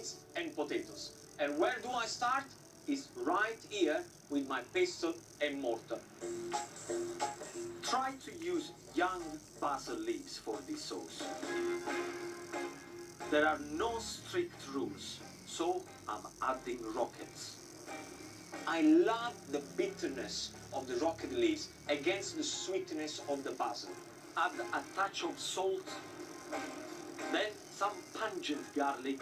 beans and potatoes. And where do I start? Is right here with my pestle and mortar. Try to use young basil leaves for this sauce. There are no strict rules, so I'm adding rockets. I love the bitterness of the rocket leaves against the sweetness of the basil. Add a touch of salt, then some pungent garlic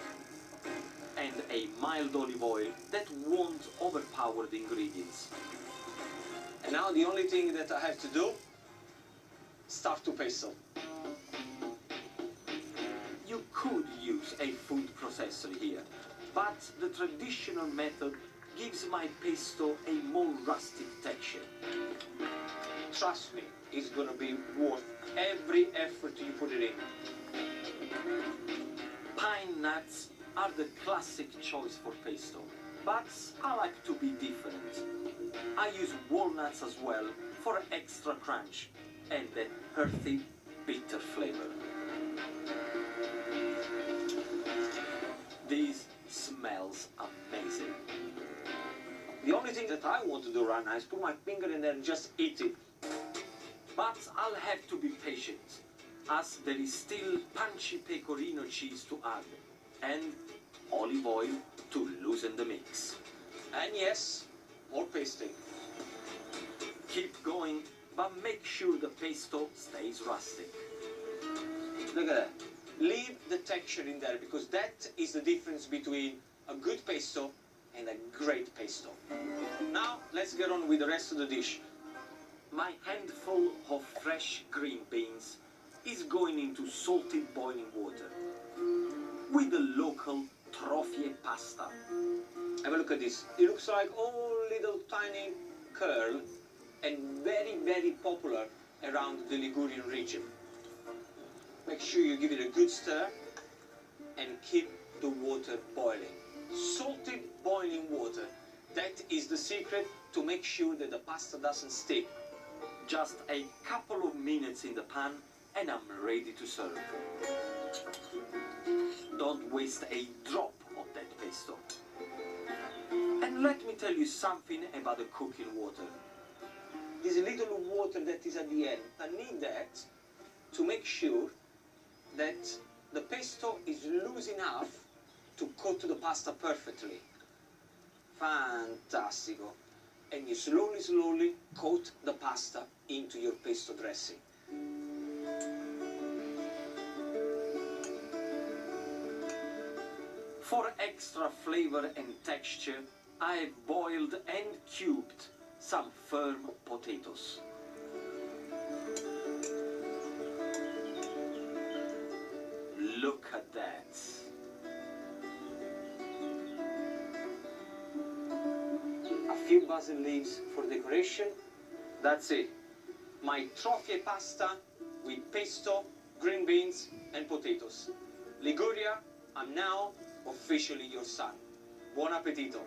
and a mild olive oil that won't overpower the ingredients. And now the only thing that I have to do, start to pestle. You could use a food processor here, but the traditional method gives my pesto a more rustic texture. Trust me, it's gonna be worth every effort you put it in. Pine nuts are the classic choice for pesto, but I like to be different. I use walnuts as well for extra crunch and that earthy, bitter flavor. This smells amazing. The only thing that I want to do right now is put my finger in there and just eat it. But I'll have to be patient, as there is still punchy pecorino cheese to add, and olive oil to loosen the mix. And yes, more pasting. Keep going, but make sure the pesto stays rustic. Look at that. Leave the texture in there, because that is the difference between a good pesto and a great pesto. Now, let's get on with the rest of the dish. My handful of fresh green beans is going into salted boiling water with the local trofie pasta. Have a look at this. It looks like all little tiny curl and very, very popular around the Ligurian region. Make sure you give it a good stir and keep the water boiling. Salted boiling water, that is the secret to make sure that the pasta doesn't stick. Just a couple of minutes in the pan and I'm ready to serve. Don't waste a drop of that pesto. And let me tell you something about the cooking water. This little water that is at the end, I need that to make sure that the pesto is loose enough to coat the pasta perfectly. Fantastico. And you slowly, slowly coat the pasta into your pesto dressing. For extra flavor and texture, I have boiled and cubed some firm potatoes. Look at that. A few basil leaves for decoration. That's it. My trofie pasta with pesto, green beans and potatoes. Liguria, I'm now officially your son. Buon appetito.